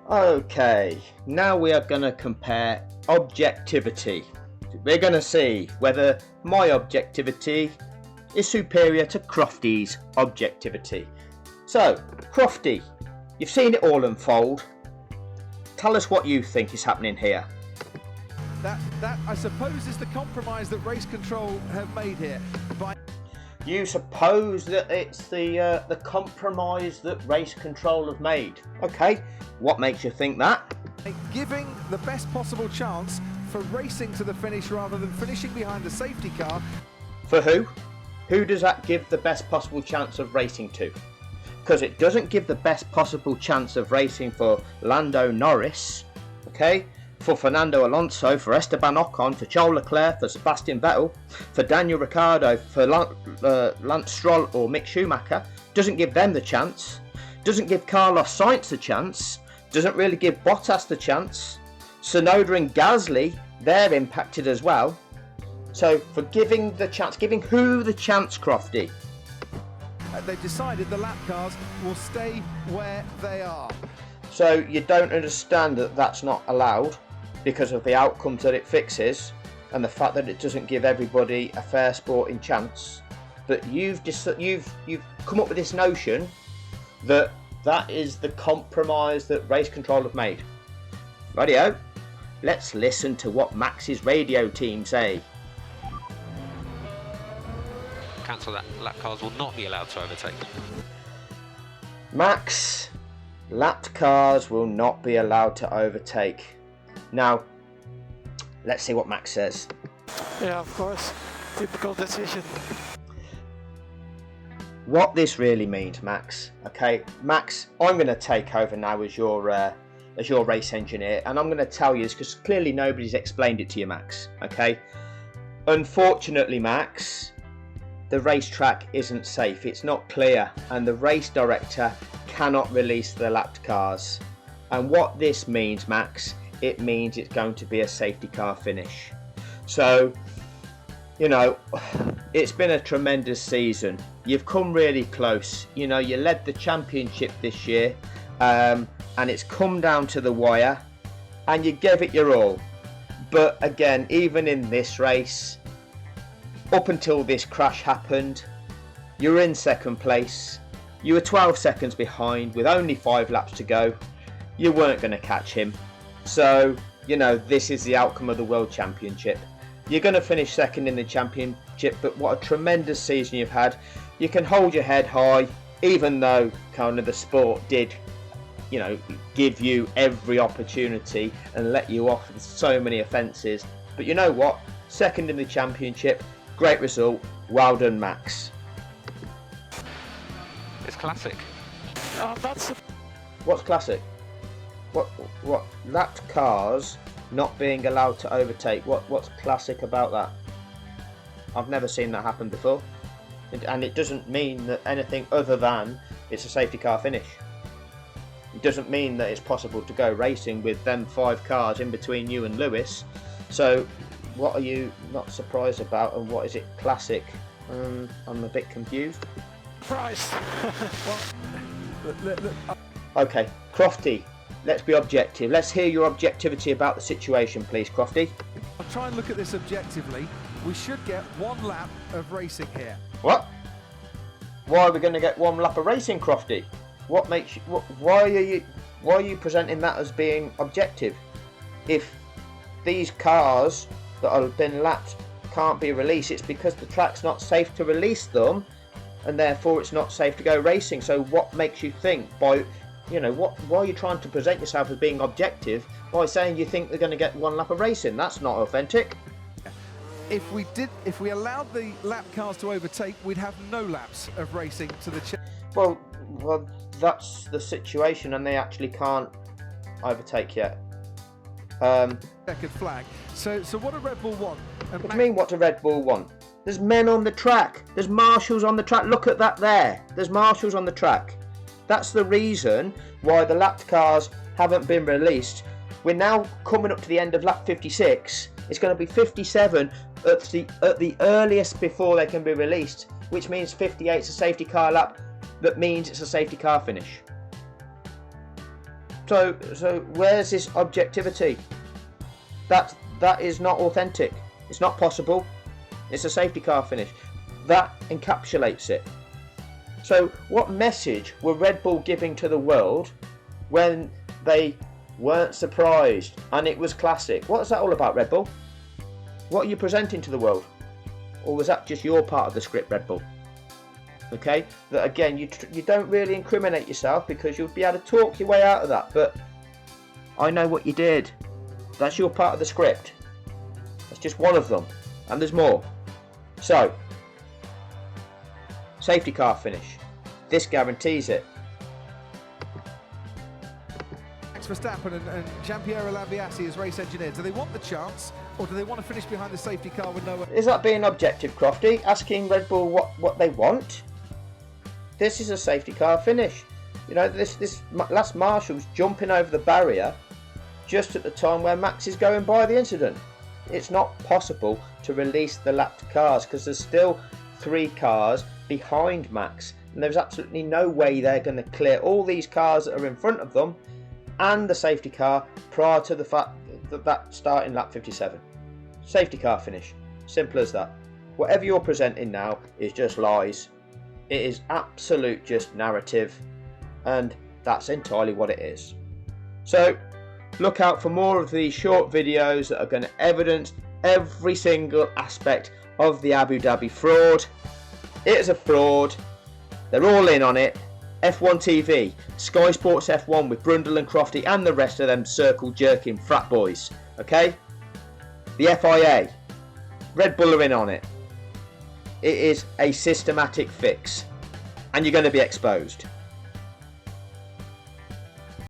Okay, now we are going to compare objectivity. We're going to see whether my objectivity is superior to Crofty's objectivity. So, Crofty, you've seen it all unfold. Tell us what you think is happening here. That I suppose is the compromise that race control have made here. You suppose that it's the compromise that race control have made. Okay, what makes you think that? Giving the best possible chance for racing to the finish rather than finishing behind the safety car. For who? Who does that give the best possible chance of racing to? Because it doesn't give the best possible chance of racing for Lando Norris, okay? For Fernando Alonso, for Esteban Ocon, for Charles Leclerc, for Sebastian Vettel, for Daniel Ricciardo, for Lance Stroll or Mick Schumacher. Doesn't give them the chance. Doesn't give Carlos Sainz the chance. Doesn't really give Bottas the chance. Tsunoda and Gasly, they're impacted as well. So for giving the chance, giving who the chance, Crofty? They've decided the lap cars will stay where they are. So you don't understand that that's not allowed because of the outcomes that it fixes and the fact that it doesn't give everybody a fair sporting chance. But you've come up with this notion that that is the compromise that race control have made. Rightio, let's listen to what Max's radio team say. Cancel that. Lap cars will not be allowed to overtake. Max, lapped cars will not be allowed to overtake. Now, let's see what Max says. Yeah, of course. Typical decision. What this really means, Max. Okay, Max, I'm going to take over now as your race engineer, and I'm going to tell you this because clearly nobody's explained it to you, Max. Okay, unfortunately, Max, the racetrack isn't safe. It's not clear, and the race director cannot release the lapped cars. And what this means, Max, it means it's going to be a safety car finish. So, you know, it's been a tremendous season. You've come really close. You know, you led the championship this year, and it's come down to the wire, and you gave it your all. But again, even in this race, up until this crash happened, you were in second place. You were 12 seconds behind with only 5 laps to go. You weren't going to catch him. So, you know, this is the outcome of the World Championship. You're going to finish second in the championship, but what a tremendous season you've had. You can hold your head high, even though kind of the sport did, you know, give you every opportunity and let you off with so many offences. But you know what? Second in the championship, great result. Well done, Max. It's classic. What's classic? What? Lapped cars not being allowed to overtake. What's classic about that? I've never seen that happen before. And it doesn't mean that anything other than it's a safety car finish. It doesn't mean that it's possible to go racing with them 5 cars in between you and Lewis. So what are you not surprised about, and what is it classic? I'm a bit confused. Surprise! Okay, Crofty, let's be objective. Let's hear your objectivity about the situation, please, Crofty. I'll try and look at this objectively. We should get 1 lap of racing here. What? Why are we going to get 1 lap of racing, Crofty? What makes you? Why are you presenting that as being objective? If these cars that have been lapped can't be released, it's because the track's not safe to release them, and therefore it's not safe to go racing. So what makes you think by, you know, why are you trying to present yourself as being objective by saying you think they're going to get 1 lap of racing? That's not authentic. If we allowed the lap cars to overtake, we'd have no laps of racing to the Well, that's the situation, and they actually can't overtake yet. checkered flag. So what do Red Bull want? What do you mean, what do Red Bull want? There's men on the track. There's marshals on the track. Look at that there. There's marshals on the track. That's the reason why the lapped cars haven't been released. We're now coming up to the end of lap 56. It's going to be 57 at the earliest before they can be released, which means 58 is a safety car lap. That means it's a safety car finish. So where's this objectivity? That is not authentic. It's not possible. It's a safety car finish. That encapsulates it. So what message were Red Bull giving to the world when they weren't surprised and it was classic? What's that all about, Red Bull? What are you presenting to the world? Or was that just your part of the script, Red Bull? Okay, that again, you don't really incriminate yourself because you'll be able to talk your way out of that, but I know what you did. That's your part of the script. That's just one of them, and there's more. So, safety car finish. This guarantees it. Max Verstappen and Gianpiero Lambiase as race engineer, do they want the chance, or do they want to finish behind the safety car with no... Is that being objective, Crofty? Asking Red Bull what they want? This is a safety car finish. You know, this last Marshall's jumping over the barrier just at the time where Max is going by the incident. It's not possible to release the lapped cars because there's still 3 cars behind Max, and there's absolutely no way they're going to clear all these cars that are in front of them and the safety car prior to the fact that starting lap 57. Safety car finish. Simple as that. Whatever you're presenting now is just lies. It is absolute just narrative, and that's entirely what it is. So look out for more of these short videos that are going to evidence every single aspect of the Abu Dhabi fraud. It is a fraud. They're all in on it. F1 TV, Sky Sports F1 with Brundle and Crofty and the rest of them circle jerking frat boys. Okay? The FIA, Red Bull are in on it. It is a systematic fix, and you're going to be exposed.